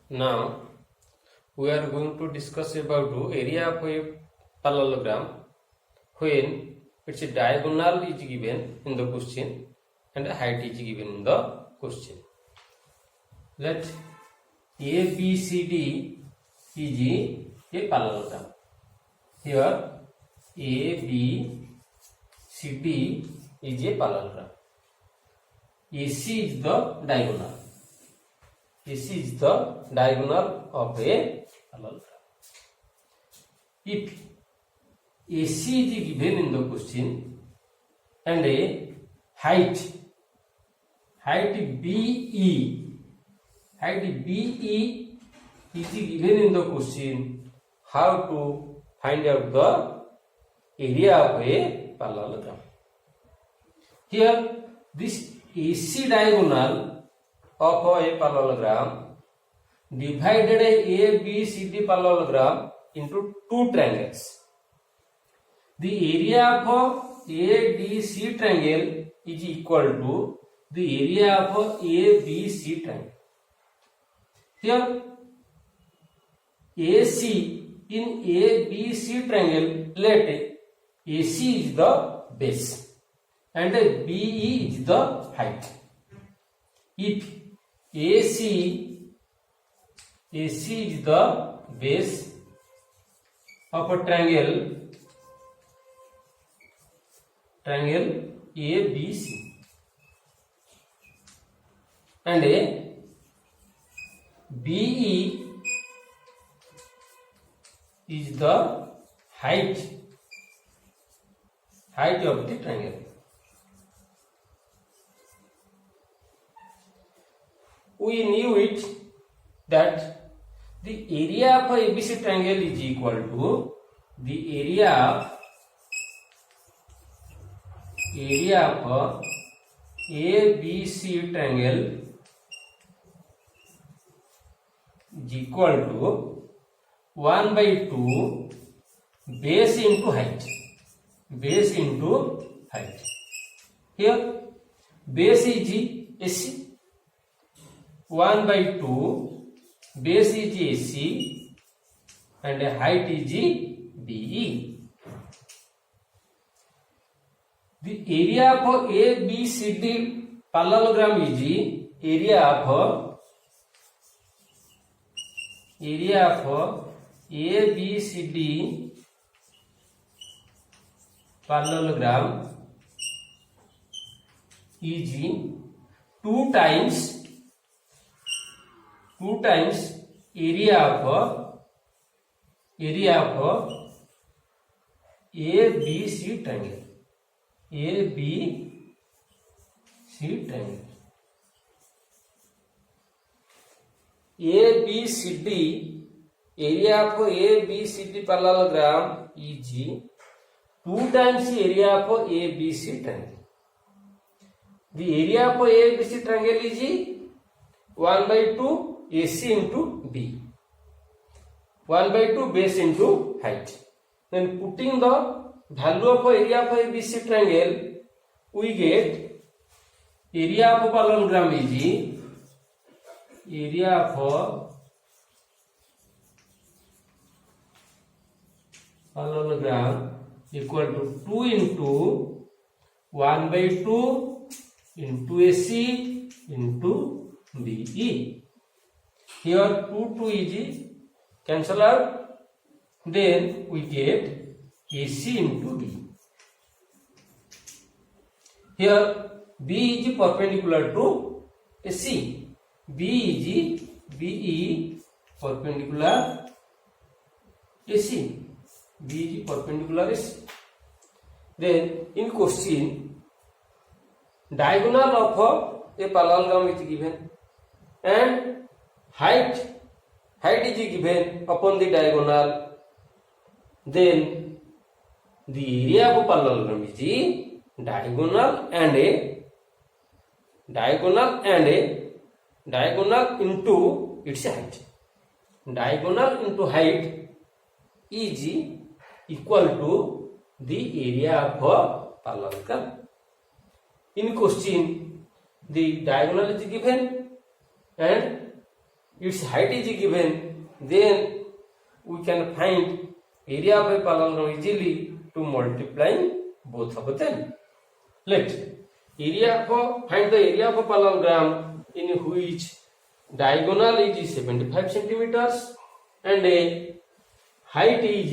Now we are going to discuss about area of a parallelogram when its diagonal is given in the question and height is given in the question. Let ABCD is a parallelogram. Here ABCD is a parallelogram. AC is the diagonal. AC is the diagonal of a parallelogram. If AC is given in the question and a height BE is given in the question, how to find out the area of a parallelogram? Here this AC diagonal of a parallelogram divided a ABCD parallelogram into two triangles. The area of ADC triangle is equal to the area of ABC triangle. Here AC in ABC triangle, let AC is the base and BE is the height. If AC is the base of a triangle ABC and BE is the height of the triangle. We knew it that the area of ABC triangle is equal to the area of ABC triangle is equal to 1 by 2 base into height. Here base is AC. 1 by 2 base is AC and height is BE. The area of ABCD parallelogram is area of ABCD parallelogram is 2 times area of ABC triangle. ABCD area of ABCD parallelogram is 2 times area of ABC triangle. The area of ABC triangle is 1 by 2 AC into B. 1 by 2 base into height. Then putting the value of area of ABC triangle, we get area of parallelogram is area of parallelogram equal to 2 into 1 by 2 into AC into BE. Here 2 is cancel out. Then we get AC into B. Here B is perpendicular to AC. BE perpendicular AC. B is perpendicular AC. Then in question, diagonal of a parallelogram is given and height is given upon the diagonal. Then the area of parallelogram is diagonal into its height. Diagonal into height is equal to the area of parallelogram. In question, the diagonal is given and its height is given, then we can find area of a parallelogram easily to multiplying both of them. Let find the area of a parallelogram in which diagonal is 75 centimeters and a height is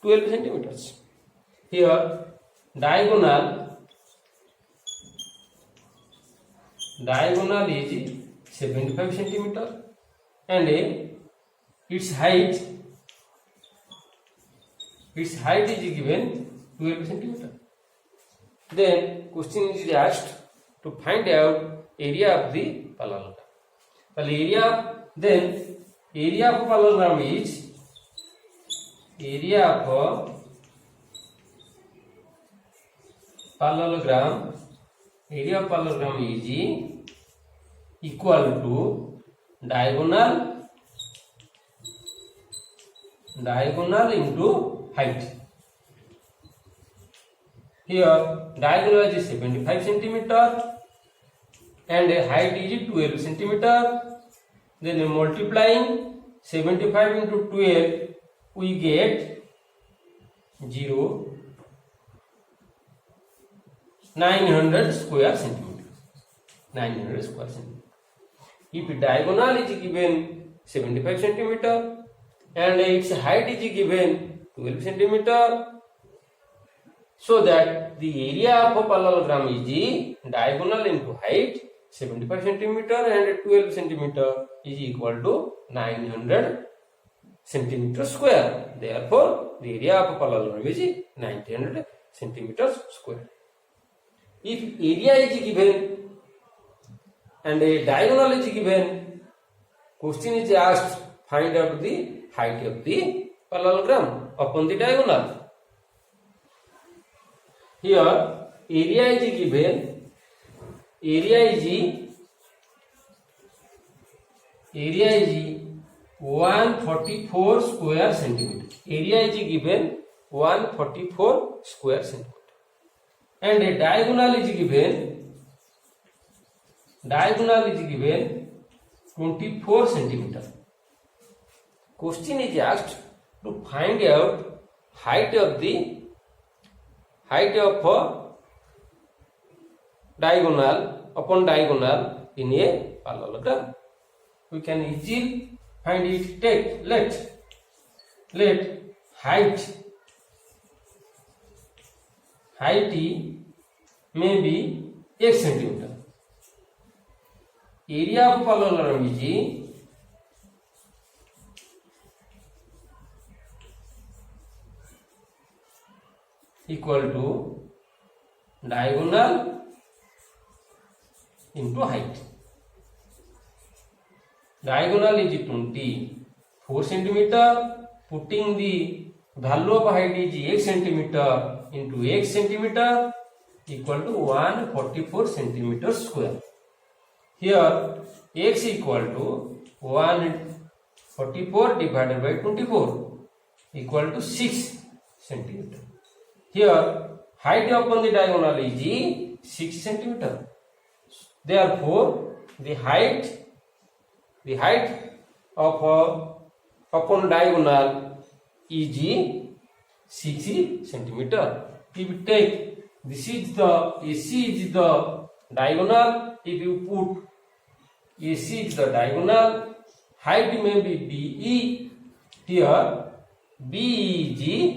12 centimeters. Here diagonal is 75 centimeter and its height is given 12 centimeter. Then question is asked to find out area of the parallelogram. Well, area of parallelogram is area of parallelogram is equal to diagonal into height. Here diagonal is 75 centimeter and height is 12 centimeter. Then multiplying 75 into 12, we get 900 square centimeter. 900 square centimeter. If diagonal is given 75 centimeter and its height is given 12 centimeter, so that the area of a parallelogram is diagonal into height 75 centimeter and 12 centimeter is equal to 900 centimeter square. Therefore, the area of a parallelogram is 900 centimeters square. If area is given and a diagonal is given, question is asked, find out the height of the parallelogram upon the diagonal. Here area is given, area is 144 square centimeter. Area is given 144 square centimeter. And a diagonal is given 24 centimeter. Question is asked to find out height of diagonal upon diagonal in a parallelogram. We can easily find it. Let height may be x centimeter. Area of parallelogram is equal to diagonal into height. Diagonal is 24 centimeter. Putting the value of height is x centimeter into x centimeter equal to 144 centimeter square. Here x equal to 144 divided by 24 equal to 6 centimeter. Here height upon the diagonal is 6 centimeter. Therefore, the height of upon diagonal is 6 centimeter. If you take this is the AC is the diagonal. If you put AC is the diagonal, height may be BE. Here BE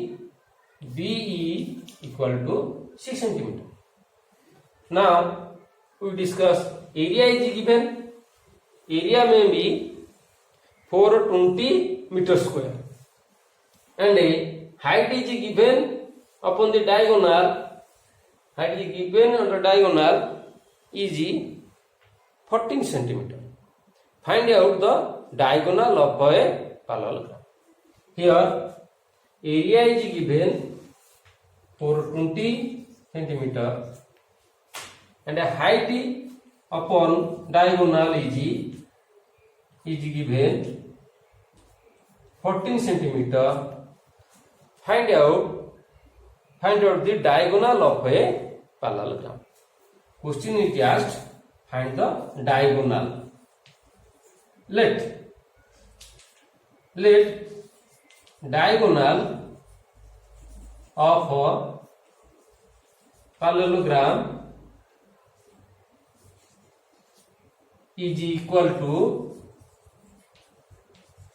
equal to 6 centimeter. Now we discuss area is given. Area may be 420 meter square and a height is given upon the diagonal. Height is given on the diagonal is 14 centimeter. Find out the diagonal of a parallelogram. Here area is given 420 centimeter and a height upon diagonal is given 14 centimeter. Find out the diagonal of a parallelogram. Question is asked, find the diagonal let diagonal of a parallelogram is equal to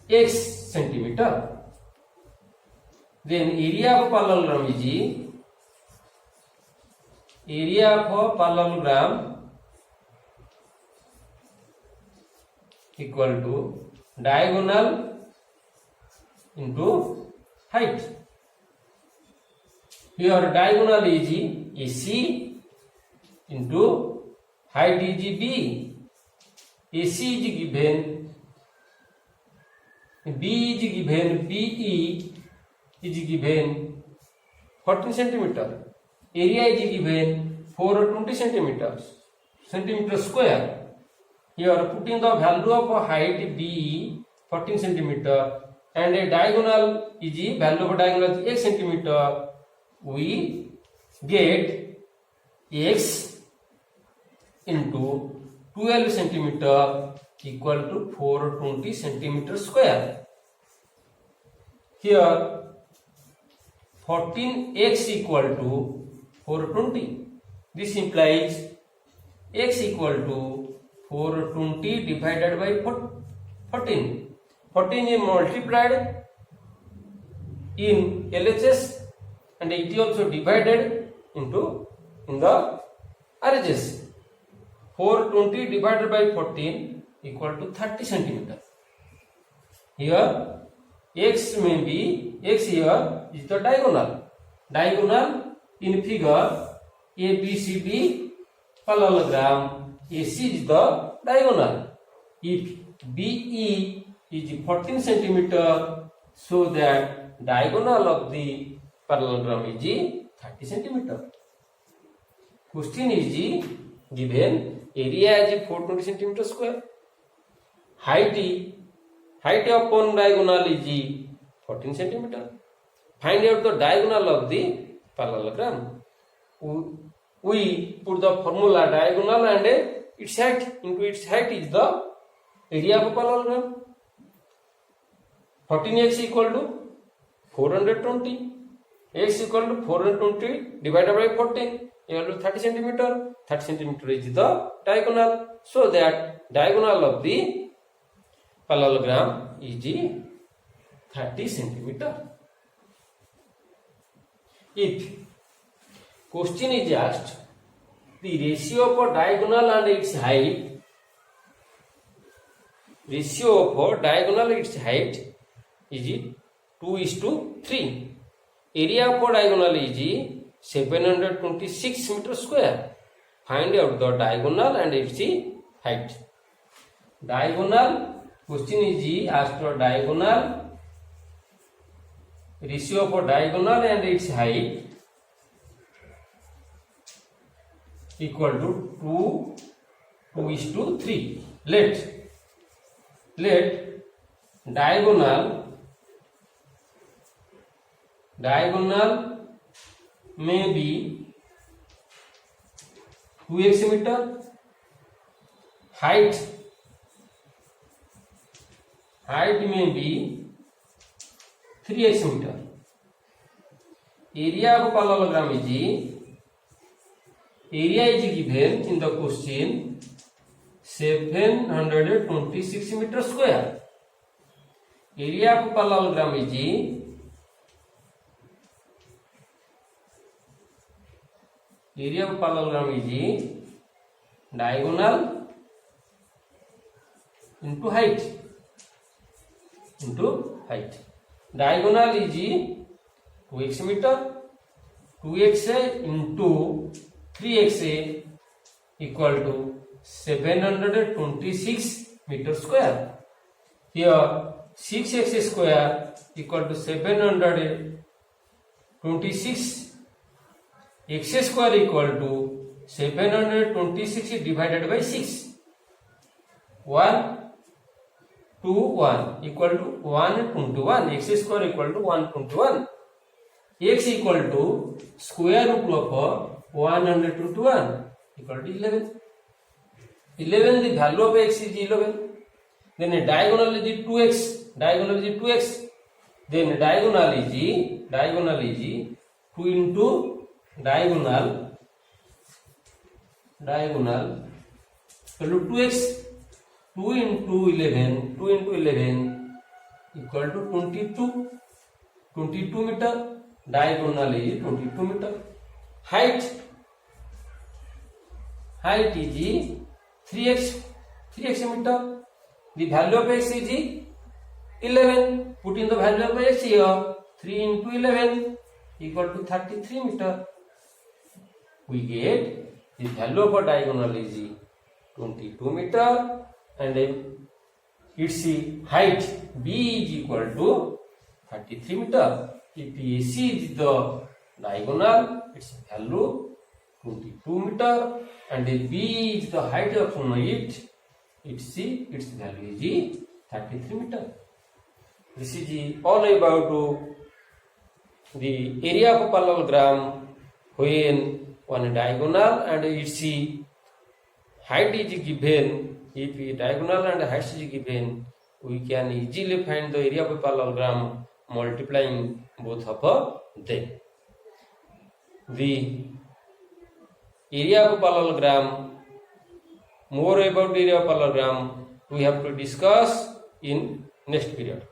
x centimeter. Then area of parallelogram is area of a parallelogram equal to diagonal into height. Here diagonal is AC into height is B. AC is given, B is given, BE is given 14 centimeter. Area is given 420 centimeter square. Here putting the value of height BE 14 centimeter and a diagonal is value of diagonal is 8 centimeter. We get x into 12 centimeter equal to 420 centimeter square. Here 14x equal to 420. This implies x equal to 420 divided by 14. 14 is multiplied in LHS and it is also divided into in the RHS. 420 divided by 14 equal to 30 centimeter. Here x may be, x here is the diagonal. Diagonal in figure ABCD parallelogram, AC is the diagonal. If BE is 14 centimeter, so that diagonal of the parallelogram is 30 centimeter. Question is given area is 420 centimeter square. Height upon diagonal is 14 centimeter. Find out the diagonal of the parallelogram. We put the formula diagonal and its height into its height is the area of parallelogram. 14x equal to 420. X equal to 420 divided by 14 equal to 30 centimeter. 30 centimeter is the diagonal. So that diagonal of the parallelogram is 30 centimeter. If question is asked the ratio of a diagonal and its height, ratio of a diagonal and its height is 2:3. Area of a diagonal is 726 meter square. Find out the diagonal and its height. Diagonal, question is asked for diagonal, ratio of a diagonal and its height equal to 2:3. Let diagonal may be 2x meter, height may be 3x meter. Area of parallelogram is given in the question 726 meter square. Area of parallelogram is diagonal into height. Diagonal is 2x meter, 2x into 3x equal to 726 meter square. Here 6x square equal to 726, x square equal to 726 divided by 6. 1 2 1 equal to 121. X square equal to 121. X equal to square root of 121 equal to 11. 11, the value of x is 11. then diagonal is 2x, diagonal is 2x, then diagonal is 2 into diagonal equal to 2x, 2 into 11 equal to 22 meter, diagonal is 22 meter. Height is 3x meter. The value of x is 11. Put in the value of x here. 3 into 11 equal to 33 meter. We get the value of a diagonal is 22 meter and its height b is equal to 33 meter. If AC is the diagonal, its value 22 meter and b is the height of it, its value is 33 meter. This is all about the area of a parallelogram when one diagonal and its height is given. If diagonal and height is given, we can easily find the area of a parallelogram multiplying both of them. The area of a parallelogram, more about the area of parallelogram we have to discuss in next period.